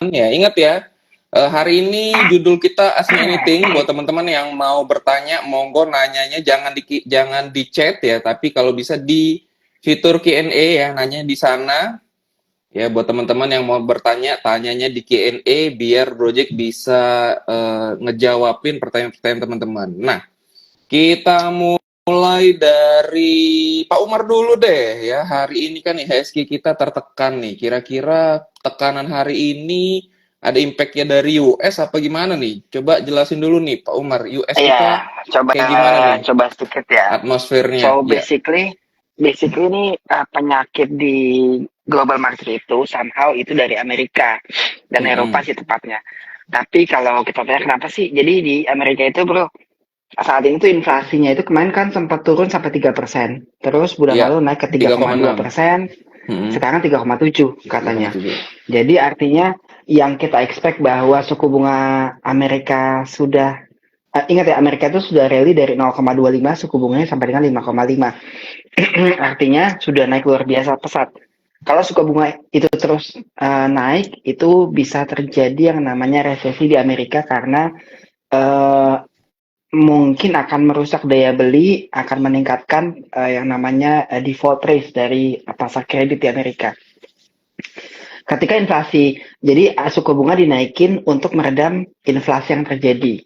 ya, ingat ya, hari ini judul kita Ask Me Anything. Buat teman-teman yang mau bertanya, monggo nanyanya jangan di chat ya, tapi kalau bisa di fitur Q&A ya, nanya di sana. Ya, buat teman-teman yang mau bertanya, tanyanya di Q&A biar Project bisa ngejawabin pertanyaan-pertanyaan teman-teman. Nah, kita mulai dari Pak Umar dulu deh ya. Hari ini kan IHSG kita tertekan nih. Kira-kira tekanan hari ini ada impact-nya dari US apa gimana nih? Coba jelasin dulu nih Pak Umar. US Iya, kita coba kayak gimana nih coba sedikit ya. atmosfernya? So Ya. basically ini penyakit di global market itu somehow itu dari Amerika dan Eropa Mm-mm. sih tepatnya. Tapi kalau kita tanya kenapa sih? Jadi di Amerika itu bro, saat ini tuh inflasinya itu kemarin kan sempat turun sampai 3%. Terus bulan Ya, lalu naik ke 3,6. 3,2%, Mm-mm. sekarang 3,7 katanya. 3,7. Jadi artinya yang kita expect bahwa suku bunga Amerika sudah ingat ya, Amerika itu sudah rally dari 0,25 suku bunganya sampai dengan 5,5. Artinya sudah naik luar biasa pesat. Kalau suku bunga itu terus naik, itu bisa terjadi yang namanya resesi di Amerika karena uh, mungkin akan merusak daya beli, akan meningkatkan yang namanya default rate dari pasar kredit di Amerika. Ketika inflasi, jadi suku bunga dinaikin untuk meredam inflasi yang terjadi.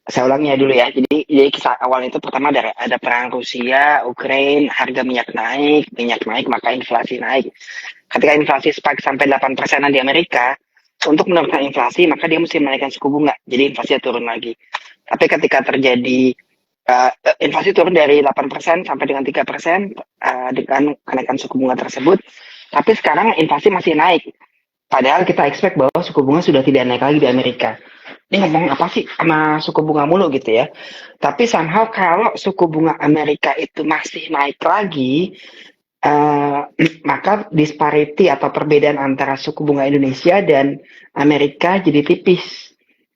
Saya ulangi ya dulu ya. Jadi kisah awal itu pertama ada perang Rusia, Ukraina, harga minyak naik maka inflasi naik. Ketika inflasi spike sampai 8%-an di Amerika, untuk menurunkan inflasi maka dia mesti menaikkan suku bunga. Jadi inflasinya turun lagi. Tapi ketika terjadi inflasi turun dari 8% sampai dengan 3% dengan kenaikan suku bunga tersebut, tapi sekarang inflasi masih naik. Padahal kita expect bahwa suku bunga sudah tidak naik lagi di Amerika. Ini ngomong apa sih sama suku bunga mulu gitu ya. Tapi somehow kalau suku bunga Amerika itu masih naik lagi, uh, maka disparity atau perbedaan antara suku bunga Indonesia dan Amerika jadi tipis.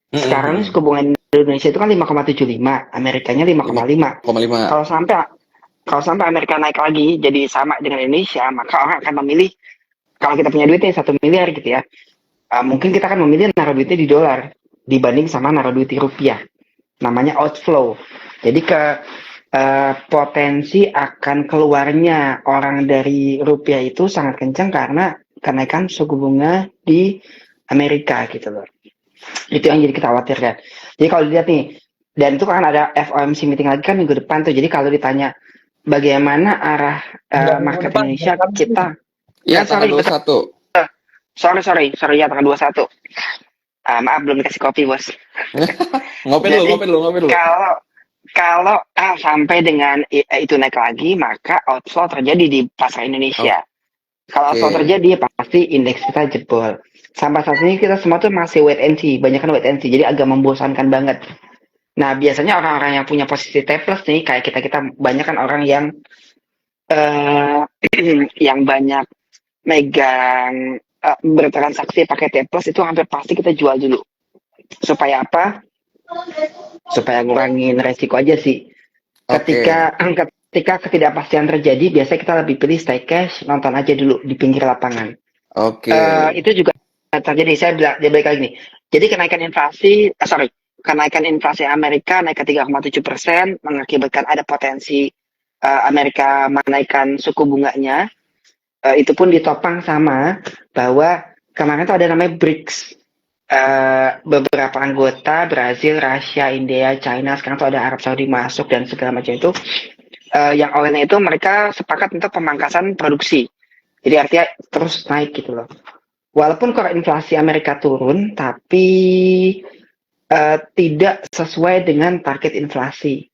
Sekarang ini Mm-mm. suku bunga Indonesia itu kan 5,75, Amerikanya 5,5. 5,5. Kalau sampai kalau sampai Amerika naik lagi jadi sama dengan Indonesia, maka orang akan memilih kalau kita punya duitnya 1 miliar gitu ya, mungkin kita akan memilih naruh duitnya di dolar dibanding sama naruh duit di rupiah. Namanya outflow. Jadi potensi akan keluarnya orang dari rupiah itu sangat kencang karena kenaikan suku bunga di Amerika gitu loh. Itu yang jadi kita khawatirkan. Jadi kalau dilihat nih, dan itu kan ada FOMC meeting lagi kan minggu depan tuh. Jadi kalau ditanya bagaimana arah Minggu market depan Indonesia, bukan sih? kita Ya, tanggal sorry betul, 21. sorry ya tanggal 21. Maaf belum dikasih kopi bos. Ngopi dulu, Jadi ngopi dulu, ngopi dulu. kalau kalau sampai dengan itu naik lagi, maka outflow terjadi di pasar Indonesia. Kalau outflow Oke. terjadi, pasti indeks kita jebol. Sampai saat ini kita semua tuh masih wait and see, banyak kan wait and see, jadi agak membosankan banget. Nah, biasanya orang-orang yang punya posisi T plus nih, kayak kita banyak kan orang yang uh, yang banyak megang bertransaksi pakai T plus itu hampir pasti kita jual dulu. Supaya apa? Supaya ngurangin resiko aja sih. Oke. Ketika ketidakpastian terjadi, biasanya kita lebih pilih stay cash, nonton aja dulu di pinggir lapangan. Oke. Itu juga terjadi. Saya bilang dia balik lagi nih. Jadi kenaikan inflasi Amerika naik ke 3,7% mengakibatkan ada potensi Amerika menaikkan suku bunganya. Itu pun ditopang sama bahwa kemarin tuh ada namanya BRICS. Beberapa anggota Brazil, Rusia, India, China, sekarang tuh ada Arab Saudi masuk dan segala macam itu. Yang awalnya itu mereka sepakat untuk pemangkasan produksi. Jadi artinya terus naik gitu loh. Walaupun kalau inflasi Amerika turun, tapi tidak sesuai dengan target inflasi.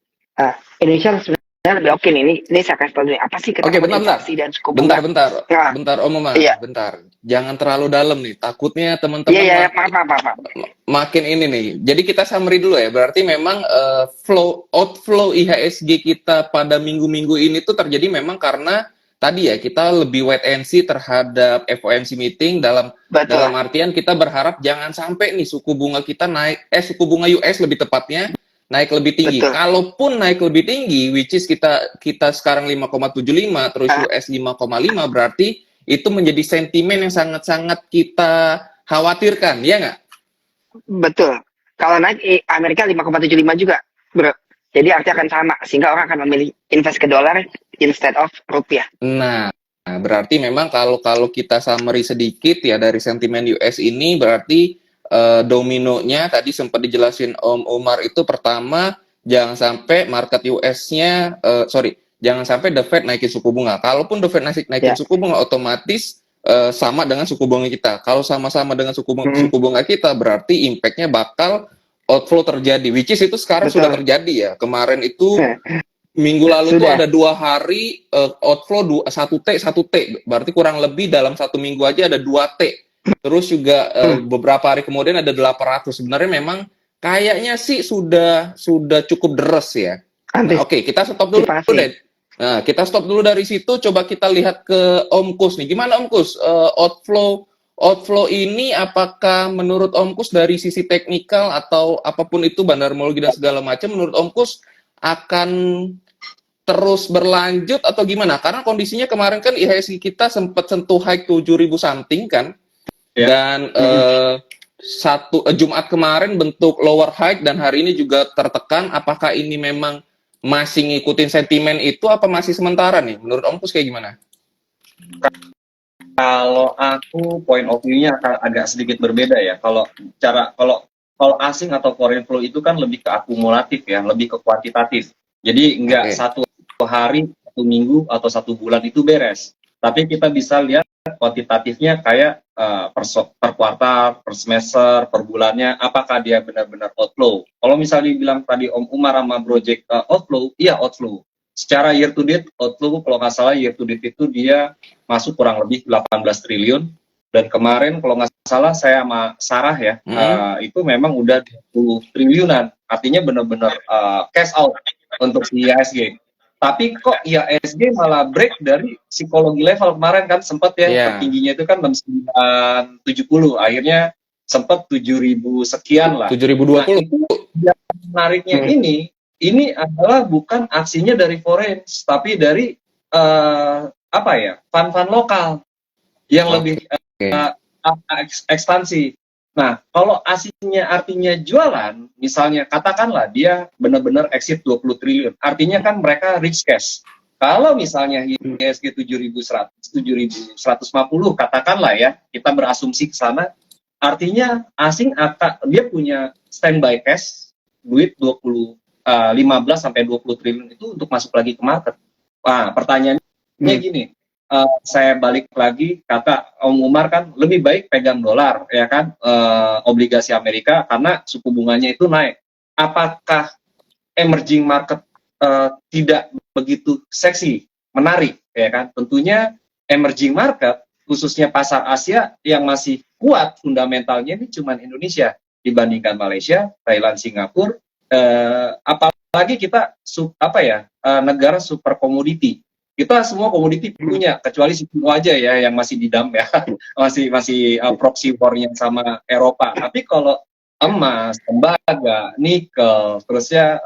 Indonesia sebenarnya lebih oke nih. Ini saya kasih tahu apa sih Oke, ketakutan bentar, bentar. inflasi dan suku bunga? Bentar. Nah, Bentar, Om Umar. iya, Bentar. Jangan terlalu dalam nih. Takutnya iya, teman-teman iya, maaf. makin ini nih. Jadi kita summary dulu ya. Berarti memang outflow IHSG kita pada minggu-minggu ini tuh terjadi memang karena tadi ya kita lebih wait and see terhadap FOMC meeting dalam Betul. artian kita berharap jangan sampai nih suku bunga kita naik suku bunga US lebih tepatnya naik lebih tinggi. Betul. Kalaupun naik lebih tinggi, which is kita sekarang 5,75 terus US 5,5 berarti itu menjadi sentimen yang sangat-sangat kita khawatirkan, ya nggak? Betul. Kalau naik Amerika 5,75 juga, bro. Jadi artinya akan sama, sehingga orang akan memilih invest ke dolar instead of rupiah. Nah, berarti memang kalau kalau kita summary sedikit ya dari sentimen US ini berarti dominonya tadi sempat dijelasin Om Umar itu pertama jangan sampai market US-nya jangan sampai The Fed naikin suku bunga. Kalaupun The Fed naikin Ya. suku bunga otomatis sama dengan suku bunga kita. Kalau sama-sama dengan suku Mm-mm. bunga kita berarti impact-nya bakal outflow terjadi. Which is itu sekarang Betul. sudah terjadi ya. Kemarin itu minggu lalu tuh Sudah. ada 2 hari outflow 1T, berarti kurang lebih dalam 1 minggu aja ada 2T. Terus juga beberapa hari kemudian ada 800. Sebenarnya memang kayaknya sih sudah cukup deres ya. Nah, oke, kita stop dulu Antisipasi. deh. Nah, kita stop dulu dari situ. Coba kita lihat ke Om Kus nih. Gimana Om Kus? Outflow ini apakah menurut Om Kus dari sisi teknikal atau apapun itu bandarmologi dan segala macam, menurut Om Kus akan terus berlanjut atau gimana? Karena kondisinya kemarin kan IHSG kita sempat sentuh high 7.000 something kan, dan Jumat kemarin bentuk lower high dan hari ini juga tertekan. Apakah ini memang masih ngikutin sentimen itu apa masih sementara nih? Menurut Om Kus kayak gimana? Kalau aku point of view-nya agak sedikit berbeda ya. Kalau asing atau foreign flow itu kan lebih ke akumulatif ya, lebih ke kuantitatif. Jadi enggak satu hari, 1 minggu atau 1 bulan itu beres. Tapi kita bisa lihat kuantitatifnya kayak per kuartal, per semester, per bulannya, apakah dia benar-benar outflow. Kalau misalnya dibilang tadi Om Umar sama Project outflow, iya outflow. Secara year to date, outflow kalau nggak salah year to date itu dia masuk kurang lebih 18 triliun. Dan kemarin kalau nggak salah saya sama Sarah ya, itu memang udah 20 triliunan. Artinya benar-benar cash out untuk si IHSG. Tapi kok IHSG malah break dari psikologi level kemarin kan sempat ya, tertingginya itu kan 6970, akhirnya sempat 7.000 sekian lah. 7.020. Nah, itu yang menariknya ini adalah bukan aksinya dari foreign, tapi dari fund-fund lokal yang lebih ekspansi. Nah, kalau aslinya artinya jualan, misalnya katakanlah dia benar-benar exit 20 triliun, artinya kan mereka rich cash. Kalau misalnya IHSG 7.150, katakanlah ya, kita berasumsi ke sana, artinya asing dia punya standby cash, duit 15 sampai 20 triliun itu untuk masuk lagi ke market. Nah, pertanyaannya gini, saya balik lagi kata Om Umar kan lebih baik pegang dolar ya kan, obligasi Amerika karena suku bunganya itu naik. Apakah emerging market tidak begitu seksi, menarik ya kan? Tentunya emerging market khususnya pasar Asia yang masih kuat fundamentalnya ini cuma Indonesia dibandingkan Malaysia, Thailand, Singapura, apalagi kita negara super komoditi. Kita semua komoditi punya, kecuali CPO aja ya yang masih di dump ya, masih proxy war-nya sama Eropa. Tapi kalau emas, tembaga, nikel, terusnya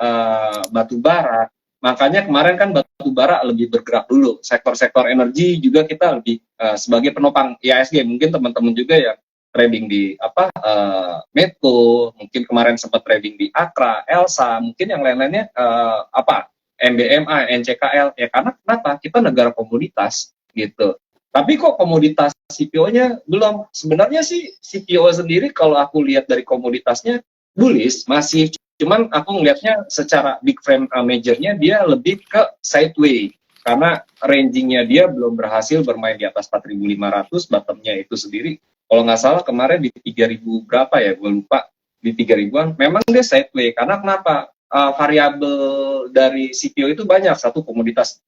batu bara, makanya kemarin kan batu bara lebih bergerak dulu. Sektor-sektor energi juga kita lebih sebagai penopang IHSG. Mungkin teman-teman juga yang trading di Medco, mungkin kemarin sempat trading di Akra, Elsa, mungkin yang lain-lainnya MBMA, NCKL, ya karena kenapa? Kita negara komoditas, gitu. Tapi kok komoditas CPO-nya belum? Sebenarnya sih CPO sendiri kalau aku lihat dari komoditasnya bullish, masih cuman aku ngelihatnya secara big frame majornya dia lebih ke sideways. Karena ranging-nya dia belum berhasil bermain di atas 4.500, bottom-nya itu sendiri. Kalau nggak salah kemarin di 3.000 berapa ya, gue lupa, di 3.000-an, memang dia sideways. Karena kenapa? Variabel dari CPO itu banyak. Satu, komoditas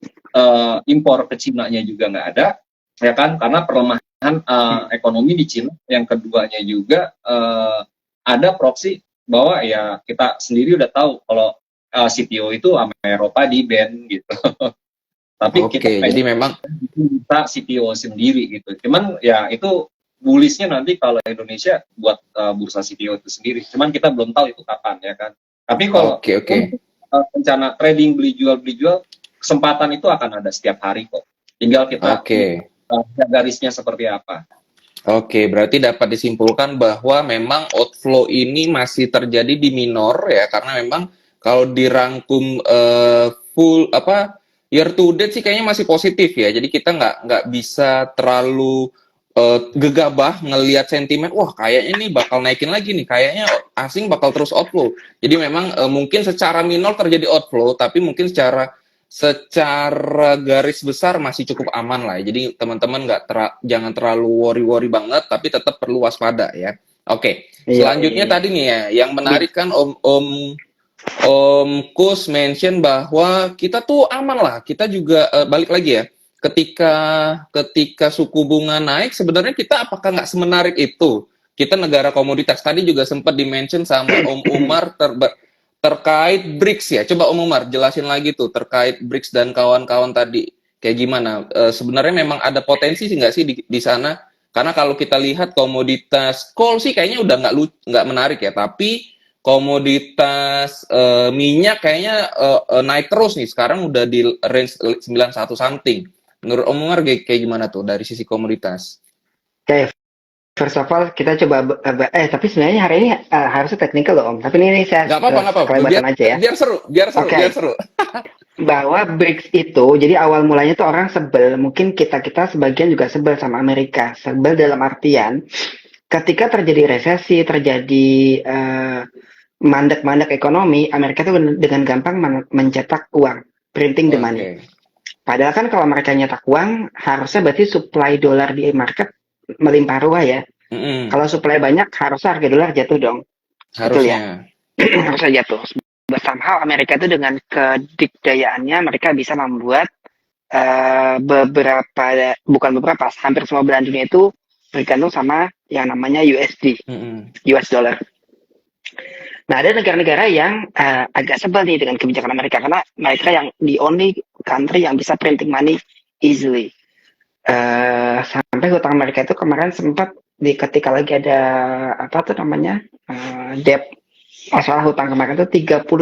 impor ke Cina-nya juga nggak ada, ya kan? Karena perlemahan ekonomi di Cina. Yang keduanya juga ada proxy bahwa ya kita sendiri udah tahu kalau CPO itu sama Eropa di ban gitu. Tapi kita jadi memang kita CPO sendiri gitu. Cuman ya itu bullishnya nanti kalau Indonesia buat bursa CPO itu sendiri. Cuman kita belum tahu itu kapan ya kan. Tapi kalau rencana trading beli jual, kesempatan itu akan ada setiap hari kok. Tinggal kita garisnya seperti apa. Oke, berarti dapat disimpulkan bahwa memang outflow ini masih terjadi di minor ya, karena memang kalau dirangkum full apa year to date sih kayaknya masih positif ya. Jadi kita nggak bisa terlalu gegabah ngelihat sentimen. Wah, kayaknya nih bakal naikin lagi nih. Kayaknya asing bakal terus outflow. Jadi memang mungkin secara minor terjadi outflow, tapi mungkin secara garis besar masih cukup aman lah ya. Jadi teman-teman jangan terlalu worry-worry banget, tapi tetap perlu waspada ya. Oke, Iya, selanjutnya iya. tadi nih ya, yang menarik kan Om Kus mention bahwa kita tuh aman lah. Kita juga balik lagi ya. Ketika ketika suku bunga naik, sebenarnya kita apakah nggak semenarik itu? Kita negara komoditas. Tadi juga sempat dimention sama Om Umar terkait BRICS ya. Coba Om Umar jelasin lagi tuh terkait BRICS dan kawan-kawan tadi. Kayak gimana? Sebenarnya memang ada potensi sih nggak sih di sana? Karena kalau kita lihat komoditas coal sih kayaknya udah nggak menarik ya. Tapi komoditas minyak kayaknya naik terus nih. Sekarang udah di range 91 something. Menurut Om Umar kayak gimana tuh dari sisi komoditas? Oke, first of all kita coba tapi sebenarnya hari ini harusnya teknikal loh Om. Tapi ini saya Nggak apa-apa. kelewatan aja ya. Biar seru, Oke, biar seru. bahwa BRICS itu, jadi awal mulanya tuh orang sebel, mungkin kita sebagian juga sebel sama Amerika. Sebel dalam artian, ketika terjadi resesi, terjadi mandek-mandek ekonomi, Amerika tuh dengan gampang mencetak uang, printing the money. Oke. Padahal kan kalau mereka nyetak uang, harusnya berarti supply dolar di market melimpah ruah ya. Mm-mm. Kalau supply banyak, harusnya harga dolar jatuh dong. Betul ya? Harusnya. Harusnya jatuh. Somehow Amerika itu dengan kedikdayaannya mereka bisa membuat hampir semua belahan dunia itu bergantung sama yang namanya USD, Mm-mm. US dollar. Nah, ada negara-negara yang agak sebel nih dengan kebijakan Amerika karena mereka yang the only country yang bisa printing money easily. Sampai hutang mereka itu kemarin sempat ketika lagi ada apa tuh namanya debt, masalah hutang kemarin itu 32,4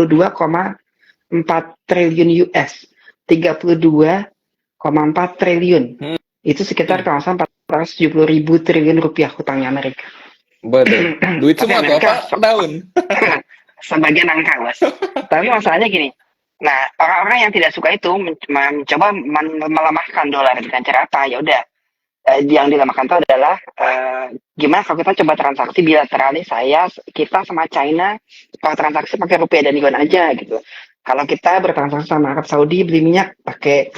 triliun US, 32,4 triliun. Itu sekitar kalau nggak salah 470.000 triliun rupiah hutangnya Amerika. Betul. Duit Tapi semua tuh Amerika apa? Daun. sebagian angka, Bos. Tapi masalahnya gini. Nah, orang-orang yang tidak suka itu mencoba melemahkan dolar dengan cara apa? Ya udah, yang dilemahkan itu adalah gimana kalau kita coba transaksi bilateral nih, kita sama China kalau transaksi pakai rupiah dan yuan aja gitu. Kalau kita bertransaksi sama Arab Saudi beli minyak pakai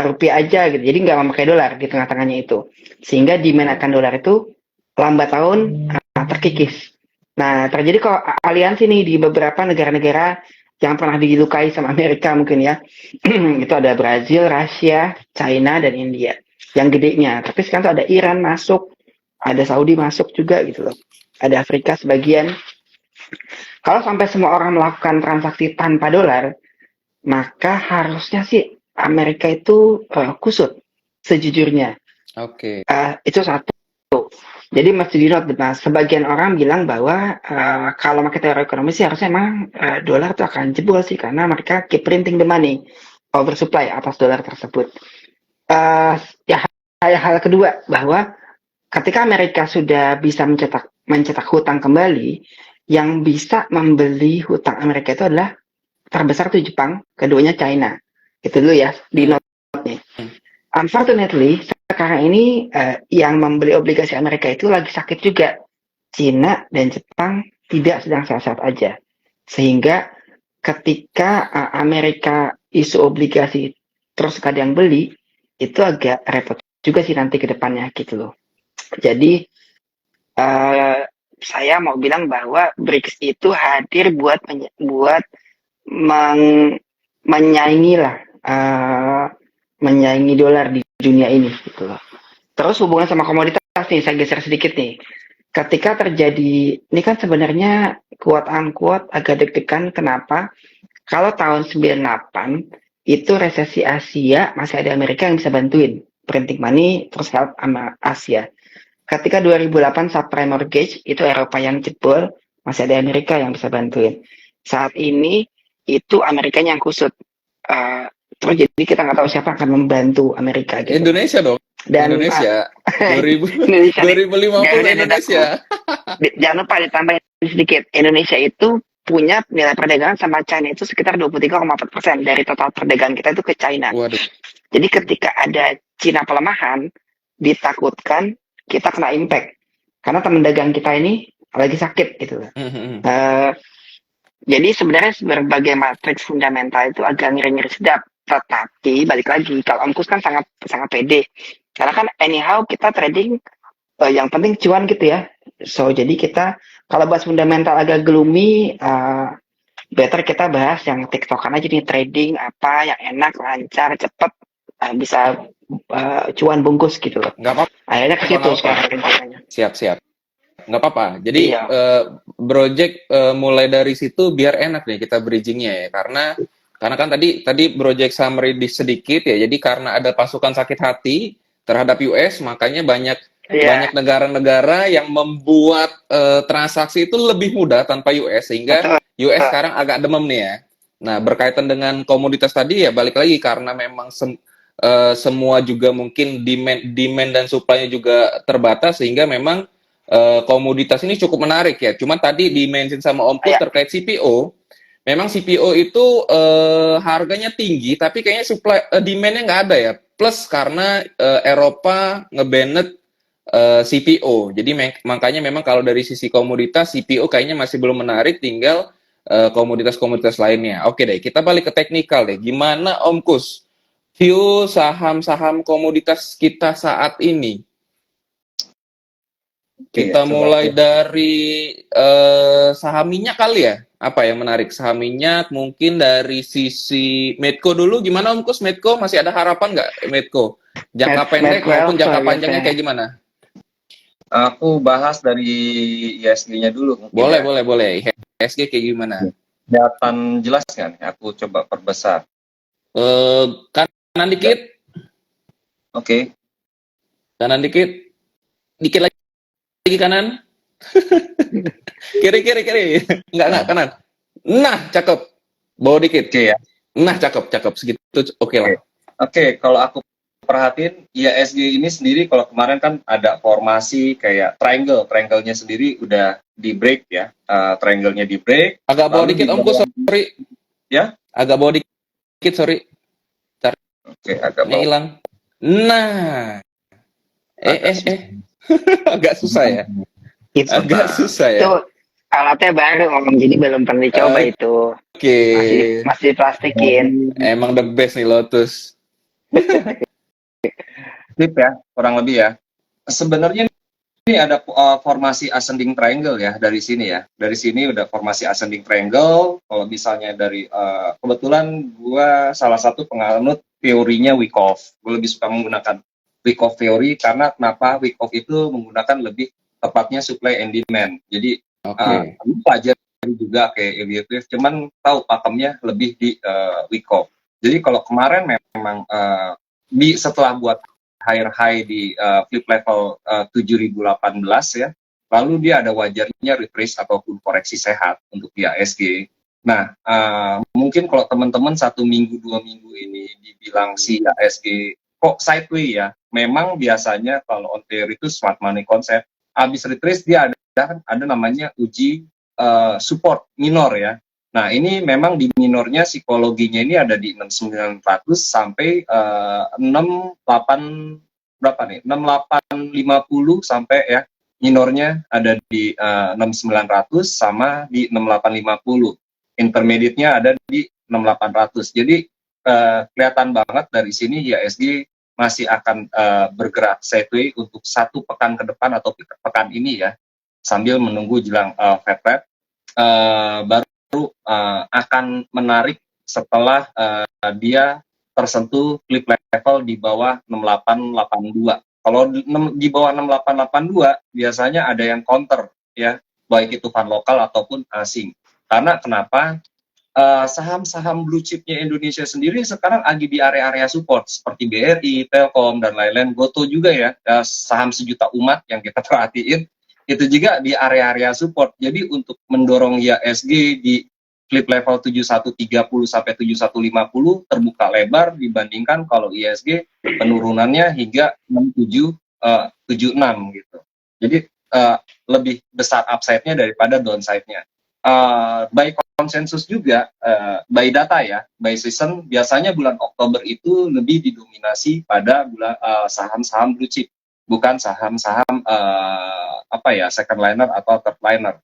rupiah aja gitu. Jadi nggak memakai dolar di tengah-tengahnya itu. Sehingga demand akan dolar itu lambat laun terkikis. Nah, terjadi kok aliansi nih di beberapa negara-negara yang pernah dilukai sama Amerika mungkin ya. Itu ada Brazil, Rusia, China, dan India. Yang gedenya. Tapi sekarang tuh ada Iran masuk, ada Saudi masuk juga gitu loh. Ada Afrika sebagian. Kalau sampai semua orang melakukan transaksi tanpa dolar, maka harusnya sih Amerika itu kusut sejujurnya. Oke. Itu satu. Jadi mesti di-note. Nah, sebagian orang bilang bahwa kalau pakai teori ekonomi sih harusnya emang dolar itu akan jebol sih karena mereka keep printing the money, oversupply atas dolar tersebut. Ya, hal kedua bahwa ketika Amerika sudah bisa mencetak hutang kembali, yang bisa membeli hutang Amerika itu adalah terbesar itu Jepang, keduanya China. Itu dulu ya di note nih. Unfortunately, sekarang ini yang membeli obligasi Amerika itu lagi sakit juga. Cina dan Jepang tidak sedang sehat-sehat aja. Sehingga ketika Amerika isu obligasi terus gak ada yang beli, itu agak repot juga sih nanti ke depannya gitu loh. Jadi saya mau bilang bahwa BRICS itu hadir buat menyaingi lah, menyaingi dolar di dunia ini gitu loh. Terus hubungan sama komoditas nih, saya geser sedikit nih. Ketika terjadi, ini kan sebenarnya quote unquote agak deg-degan. Kenapa? Kalau tahun 98 itu resesi Asia, masih ada Amerika yang bisa bantuin printing money, terus help sama Asia. Ketika 2008 subprime mortgage, itu Eropa yang jebol, masih ada Amerika yang bisa bantuin. Saat ini itu Amerikanya yang kusut. Terus jadi kita nggak tahu siapa akan membantu Amerika gitu. Indonesia dong. Dan Indonesia. Indonesia nih. 2050 Indonesia. Jangan lupa ditambahin sedikit. Indonesia itu punya nilai perdagangan sama China itu sekitar 23,4% dari total perdagangan kita itu ke China. Waduh. Jadi ketika ada Cina pelemahan, ditakutkan kita kena impact. Karena teman dagang kita ini lagi sakit gitu. Jadi sebenarnya berbagai matriks fundamental itu agak ngeri-ngeri sedap. Tetapi balik lagi, kalau Om Kus kan sangat sangat pede. Karena kan anyhow kita trading yang penting cuan gitu ya. So jadi kita kalau bahas fundamental agak gloomy, better kita bahas yang TikTokan aja nih, trading apa yang enak, lancar, cepet, bisa cuan bungkus gitu loh. Nggak apa-apa. Akhirnya ke situ sekarang rencananya. Siap. Nggak apa-apa. Jadi Iya. Project mulai dari situ biar enak nih kita bridgingnya ya. Karena kan tadi Project summary di sedikit ya. Jadi karena ada pasukan sakit hati terhadap US, makanya banyak negara-negara yang membuat transaksi itu lebih mudah tanpa US, sehingga US sekarang agak demam nih ya. Nah, berkaitan dengan komoditas tadi ya balik lagi karena memang semua juga mungkin demand dan supply-nya juga terbatas, sehingga memang komoditas ini cukup menarik ya. Cuma tadi di-mention sama Om Put terkait CPO. Memang CPO itu harganya tinggi, tapi kayaknya demand-nya nggak ada ya. Plus karena Eropa nge-banned CPO. Jadi makanya memang kalau dari sisi komoditas, CPO kayaknya masih belum menarik, tinggal komoditas-komoditas lainnya. Oke deh, kita balik ke teknikal deh. Gimana Om Kus view saham-saham komoditas kita saat ini? Kita mulai dari saham minyak kali ya. Apa yang menarik? Saham minyak mungkin dari sisi Medco dulu. Gimana Om Kus? Medco masih ada harapan nggak Medco? Jangka pendek maupun jangka panjangnya kayak gimana? Aku bahas dari ISG-nya dulu. Boleh. ISG kayak gimana? Kelihatan jelas kan? Aku coba perbesar. Kanan dikit. Oke. Kanan dikit. Dikit lagi kanan. kiri. Enggak kanan. Nah, cakep. Bawa dikit. Oke ya. Nah, cakep. Segitu oke lah. Oke, kalau aku perhatiin ISG ini sendiri kalau kemarin kan ada formasi kayak triangle-nya sendiri udah di break ya. Triangle-nya di break. Agak bawa dikit Om Kus, sorry. Ya? Agak bawa dikit, sorry. Oke, agak bawa. Hilang. Nah. Agak susah ya. Agak susah ya. Itu alatnya baru ngomong, jadi belum pernah dicoba itu. Oke. Masih plastikin. Emang the best nih Lotus. Tip ya, kurang lebih ya. Sebenarnya ini ada formasi ascending triangle ya dari sini ya. Dari sini udah formasi ascending triangle. Kalau misalnya dari kebetulan gua salah satu penganut teorinya Wyckoff. Gue lebih suka menggunakan Wyckoff teori karena kenapa Wyckoff itu menggunakan lebih tepatnya supply and demand. Jadi pelajari juga kayak Elliott, cuman tahu pakemnya lebih di Wyckoff. Jadi kalau kemarin memang setelah buat higher high di flip level 7018 ya, lalu dia ada wajarnya retrace ataupun koreksi sehat untuk IHSG. Nah, mungkin kalau teman-teman 1 minggu 2 minggu ini dibilang si IHSG kok sideways ya, memang biasanya kalau on theory itu smart money concept, habis retrace dia ada namanya uji support minor ya. Nah, ini memang di minornya psikologinya ini ada di 6900 sampai 68 berapa nih? 6850 sampai ya. Minornya ada di 6900 sama di 6850. Intermediate-nya ada di 6800. Jadi kelihatan banget dari sini IHSG masih akan bergerak sideways untuk 1 pekan ke depan atau pekan ini ya. Sambil menunggu jelang Fed rate baru akan menarik setelah dia tersentuh flip level di bawah 6882. Kalau di bawah 6882 biasanya ada yang counter ya, baik itu fund lokal ataupun asing. Karena kenapa? Saham-saham blue chipnya Indonesia sendiri sekarang lagi di area-area support seperti BRI, Telkom dan lain-lain, Goto juga ya, saham sejuta umat yang kita perhatiin itu juga di area-area support. Jadi untuk mendorong IHSG di flip level 7130 sampai 7150 terbuka lebar dibandingkan kalau IHSG penurunannya hingga 67 76 gitu. Jadi lebih besar upside-nya daripada downside-nya. By konsensus juga, by data ya, by season, biasanya bulan Oktober itu lebih didominasi pada saham-saham blue chip, bukan saham-saham second liner atau third liner.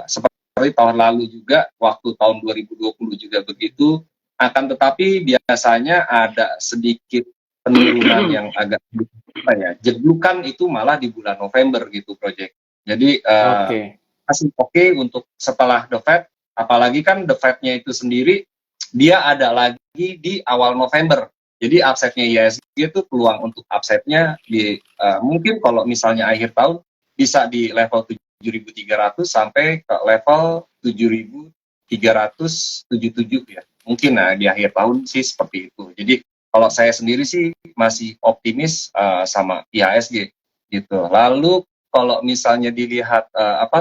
Seperti tahun lalu juga, waktu tahun 2020 juga begitu, akan tetapi biasanya ada sedikit penurunan yang agak jeglukan itu malah di bulan November gitu, Project. Jadi masih oke untuk setelah The Fed, apalagi kan The Fed-nya itu sendiri dia ada lagi di awal November. Jadi upside-nya IHSG itu peluang untuk upside-nya di mungkin kalau misalnya akhir tahun bisa di level 7.300 sampai ke level 7.377 ya. Mungkin di akhir tahun sih seperti itu. Jadi kalau saya sendiri sih masih optimis sama IHSG gitu. Lalu kalau misalnya dilihat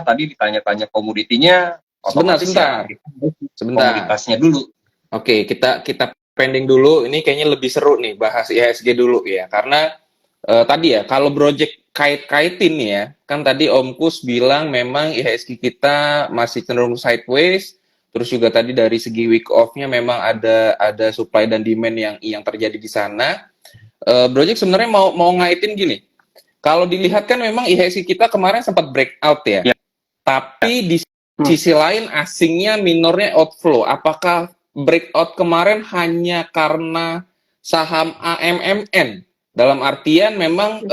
tadi ditanya-tanya komoditinya, sebentar. Komoditasnya dulu. Oke, kita pending dulu. Ini kayaknya lebih seru nih bahas IHSG dulu ya, karena tadi ya kalau project kait-kaitin ya, kan tadi Om Kus bilang memang IHSG kita masih cenderung sideways. Terus juga tadi dari segi week off-nya memang ada supply dan demand yang terjadi di sana. Project sebenarnya mau ngaitin gini. Kalau dilihat kan memang IHSG kita kemarin sempat breakout ya. Tapi di sisi lain asingnya minornya outflow. Apakah breakout kemarin hanya karena saham AMMN? Dalam artian memang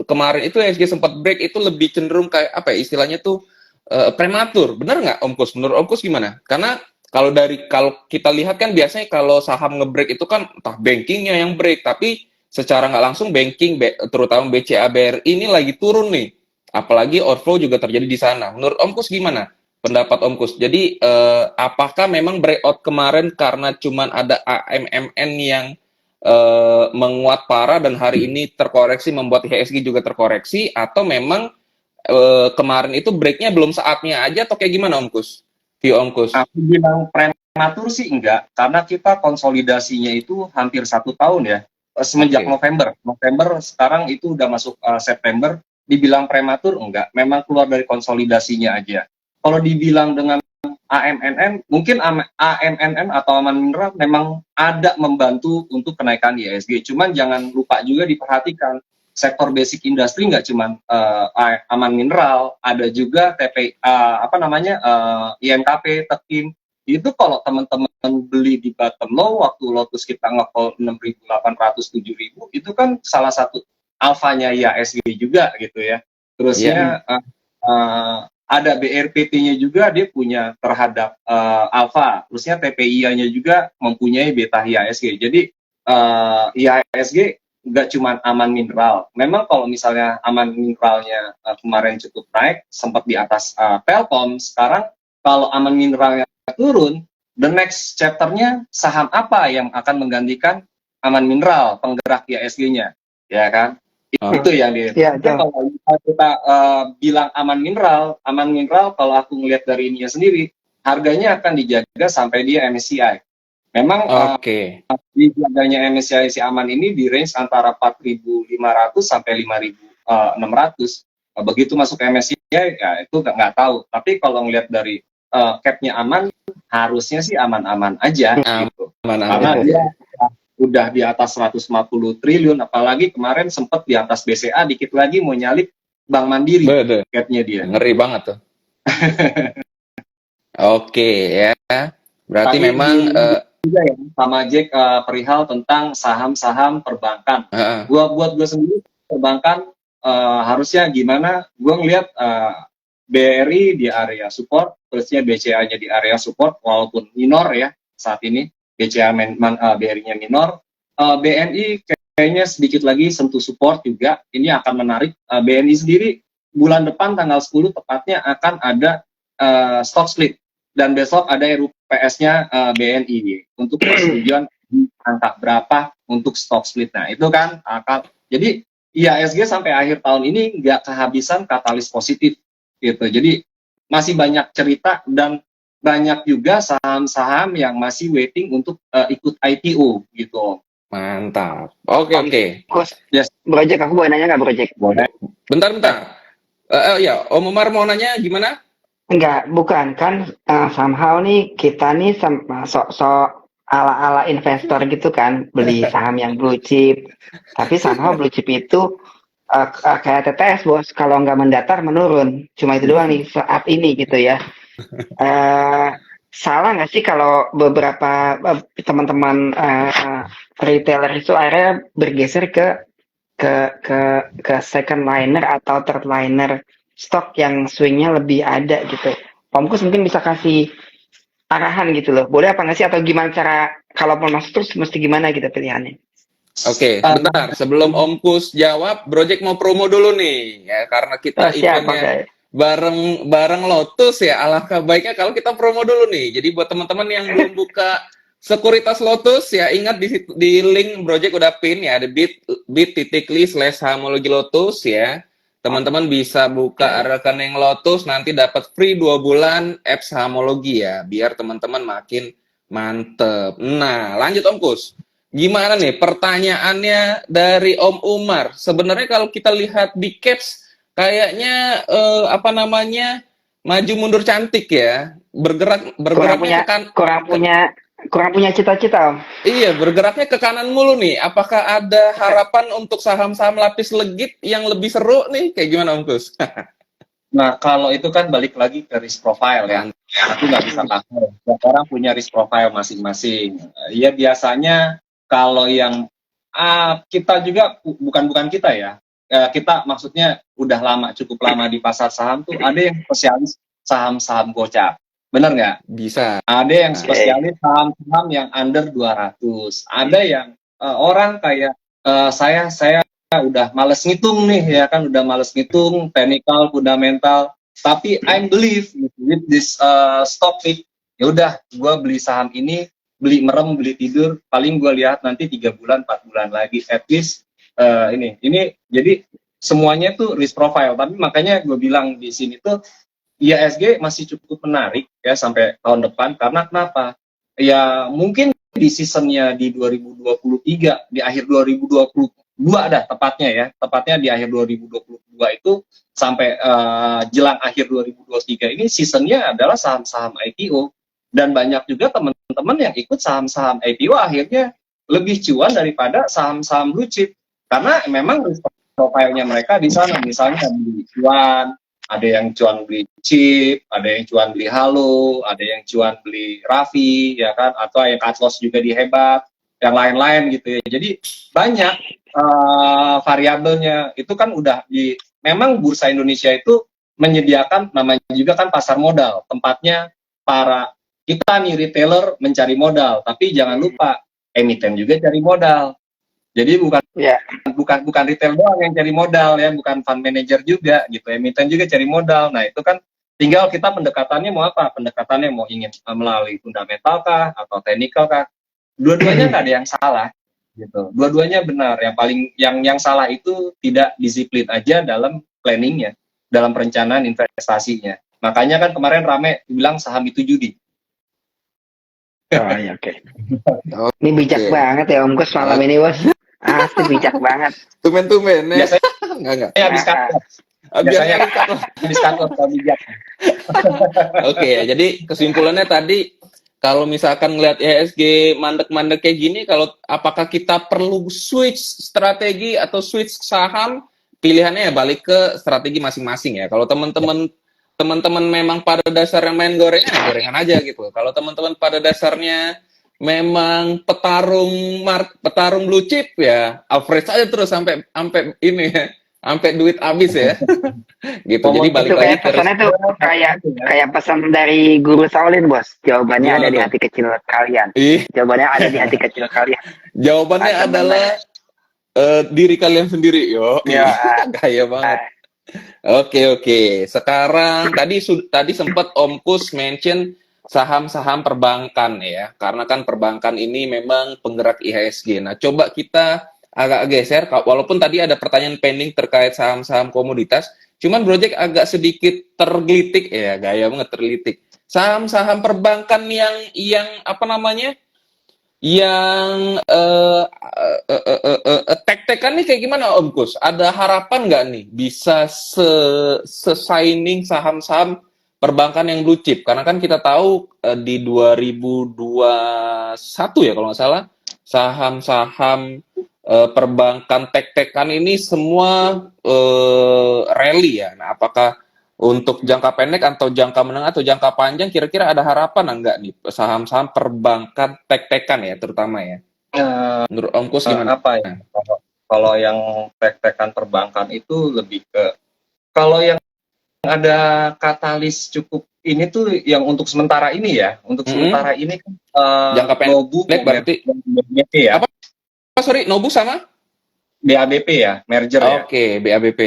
kemarin itu IHSG sempat break itu lebih cenderung kayak apa ya istilahnya tuh prematur. Benar nggak Om Kus? Menurut Om Kus gimana? Karena kalau kita lihat kan biasanya kalau saham nge-break itu kan entah bankingnya yang break, tapi secara nggak langsung banking, terutama BCA BRI ini lagi turun nih. Apalagi outflow juga terjadi di sana. Menurut Om Kus gimana pendapat Om Kus? Jadi apakah memang breakout kemarin karena cuman ada AMMN yang menguat parah dan hari ini terkoreksi membuat IHSG juga terkoreksi, atau memang kemarin itu breaknya belum saatnya aja atau kayak gimana Om Kus? View Om Kus? Aku bilang prematur sih enggak, karena kita konsolidasinya itu hampir 1 tahun ya. Semenjak November sekarang itu udah masuk September, dibilang prematur enggak, memang keluar dari konsolidasinya aja. Kalau dibilang dengan AMNN, mungkin AMNN atau Aman Mineral memang ada membantu untuk kenaikan IHSG, cuman jangan lupa juga diperhatikan sektor basic industry nggak cuman Aman Mineral, ada juga IMKP, Tekim. Itu kalau teman-teman beli di bottom low waktu Lotus kita nge-call 6.800 7.000 itu kan salah satu alfanya IHSG juga gitu ya. Terusnya ada BRPT-nya juga dia punya terhadap alfa. Terusnya TPIA-nya juga mempunyai beta IHSG. Jadi IHSG nggak cuma Aman Mineral. Memang kalau misalnya Aman Mineralnya kemarin cukup naik, sempat di atas Telkom. Sekarang kalau Aman Mineralnya turun, the next chapter-nya saham apa yang akan menggantikan Aman Mineral, penggerak IHSG-nya, ya kan? Itu yang kalau kita bilang Aman Mineral kalau aku ngelihat dari ininya sendiri, harganya akan dijaga sampai dia MSCI. Memang dijaganya MSCI si Aman ini di range antara 4.500 sampai 5.600. Begitu masuk MSCI, ya itu nggak tahu. Tapi kalau ngelihat dari cap-nya Aman, harusnya sih aman-aman aja gitu. Karena dia udah di atas 150 triliun, apalagi kemarin sempat di atas BCA, dikit lagi mau nyalip Bank Mandiri cap-nya dia. Ngeri banget tuh. Ya. Berarti tapi memang juga ya sama Jack perihal tentang saham-saham perbankan. Buat gue sendiri perbankan harusnya gimana? Gue ngelihat BRI di area support, terusnya BCA-nya di area support, walaupun minor ya saat ini, BCA BRI-nya minor. BNI kayaknya sedikit lagi sentuh support juga, ini akan menarik. BNI sendiri bulan depan tanggal 10 tepatnya akan ada stock split, dan besok ada RUPS-nya BNI untuk persetujuan di angka berapa untuk stock split. Nah itu kan akan, jadi IHSG sampai akhir tahun ini nggak kehabisan katalis positif gitu. Jadi masih banyak cerita dan banyak juga saham-saham yang masih waiting untuk ikut IPO gitu. Mantap. Oke, Om oke. Kus, Yes. Project aku boleh nanya nggak Project? Boleh. Bentar. Ya, Om Umar mau nanya gimana? Enggak, bukan kan somehow nih kita nih sok-sok ala-ala investor gitu kan beli saham yang blue chip. Tapi somehow blue chip itu kayak TTS bos, kalau nggak mendatar menurun. Cuma itu doang nih saat ini gitu ya. eh Salah nggak sih kalau beberapa teman-teman retailer itu akhirnya bergeser ke ke ke second liner atau third liner stok yang swingnya lebih ada gitu. Om Kus mungkin bisa kasih arahan gitu loh. Boleh apa nggak sih atau gimana cara kalau mau masuk terus mesti gimana gitu pilihannya? Oke, sebentar. Sebelum Om Kus jawab, Project mau promo dulu nih, ya karena kita Oh, siap, eventnya oke. bareng Lotus ya. Alangkah baiknya kalau kita promo dulu nih. Jadi buat teman-teman yang belum buka sekuritas Lotus ya, ingat di link Project udah pin ya, ada bit.ly/hamologi Lotus ya. Teman-teman bisa buka rekening Lotus, nanti dapat free 2 bulan apps Hamologi ya, biar teman-teman makin mantep. Nah, lanjut Om Kus. Gimana nih pertanyaannya dari Om Umar? Sebenarnya kalau kita lihat di caps kayaknya apa namanya maju mundur cantik ya. Kurang Bergeraknya punya ke kan kurang ke- punya kurang punya cita-cita Om. iya, bergeraknya ke kanan mulu nih. Apakah ada harapan untuk saham-saham lapis legit yang lebih seru nih? Kayak gimana Om Kus? Nah, kalau itu kan balik lagi ke risk profile ya. Aku nggak bisa kasar. Setiap orang punya risk profile masing-masing. Ya biasanya kalau yang kita juga bukan kita ya. Kita maksudnya udah lama, cukup lama di pasar saham tuh ada yang spesialis saham-saham gocap. Bener nggak? Bisa. Ada yang spesialis saham-saham yang under 200. Ada yang orang kayak saya udah males ngitung nih ya kan, udah males ngitung technical fundamental, tapi I believe with this stock pick, ya udah gue beli saham ini, beli merem beli tidur, paling gue lihat nanti 3 bulan 4 bulan lagi at least ini jadi semuanya tuh risk profile. Tapi makanya gue bilang di sini tuh IHSG masih cukup menarik ya sampai tahun depan. Karena kenapa? Ya mungkin di seasonnya di 2023, di akhir 2022 dah tepatnya di akhir 2022 itu sampai jelang akhir 2023 ini seasonnya adalah saham-saham IPO. Dan banyak juga teman-teman yang ikut saham-saham IPO akhirnya lebih cuan daripada saham-saham blue chip, karena memang profilnya mereka di sana, misalnya di cuan, ada yang cuan beli chip, ada yang cuan beli Halo, ada yang cuan beli Raffi, ya kan, atau yang cut loss juga di Hebat, yang lain-lain gitu ya. Jadi banyak variabelnya. Itu kan udah memang Bursa Indonesia itu menyediakan, namanya juga kan pasar modal, tempatnya para kita nih retailer mencari modal, tapi jangan lupa emiten juga cari modal. Jadi Ya, bukan retail doang yang cari modal ya, bukan fund manager juga gitu, emiten juga cari modal. Nah itu kan tinggal kita pendekatannya mau apa, pendekatannya mau ingin melalui fundamental kah atau teknikal kah. Dua-duanya nggak ada yang salah gitu, dua-duanya benar. Yang paling yang salah itu tidak disiplin aja dalam planningnya, dalam perencanaan investasinya. Makanya kan kemarin rame bilang saham itu judi. oh ya oke. Ini bijak banget ya Om Kus malam ini bos. Asli bijak banget. Tumen-tumen ya. Biasanya Enggak. habis kantor, biasanya habis kantor kalau bijak. Oke ya, jadi kesimpulannya tadi kalau misalkan ngelihat IHSG mandek-mandek kayak gini, kalau apakah kita perlu switch strategi atau switch saham, pilihannya ya balik ke strategi masing-masing ya. Kalau teman-teman memang pada dasarnya main gorengan, ya gorengan aja gitu. Kalau teman-teman pada dasarnya memang petarung blue chip ya, average aja terus sampai ini ya, sampai duit habis ya. Gitu. Jadi balik Itu lagi kayak pesannya tuh kayak pesan dari guru Shaolin bos. Jawabannya Gimana ada di tuh? hati kecil kalian. Ih, Jawabannya ada di hati kecil kalian. jawabannya Mantap, adalah diri kalian sendiri. Yo, Ya, gaya banget. Oke. Sekarang tadi sempat Om Kus mention saham-saham perbankan ya. Karena kan perbankan ini memang penggerak IHSG. Nah, coba kita agak geser, walaupun tadi ada pertanyaan pending terkait saham-saham komoditas, cuman Project agak sedikit tergelitik ya, gaya banget tergelitik. Saham-saham perbankan yang apa namanya? Yang tek-tekan nih kayak gimana Om Kus? Ada harapan nggak nih bisa se-signing saham-saham perbankan yang blue chip? Karena kan kita tahu di 2021 ya kalau nggak salah saham-saham perbankan tek-tekan ini semua rally ya. Nah, apakah untuk jangka pendek atau jangka menengah atau jangka panjang kira-kira ada harapan enggak nih saham-saham perbankan tek-tekan ya terutama ya? Eh, Menurut Om Kus gimana? apa ya? Kalau yang tek-tekan perbankan itu lebih ke kalau yang ada katalis cukup ini tuh yang untuk sementara ini ya. Untuk Mm-mm. sementara ini kan Jangka Nobu pendek mau berarti merger dengan BABP ya. apa? Sorry, Nobu sama? BABP ya, merger ya. Oke, BABP.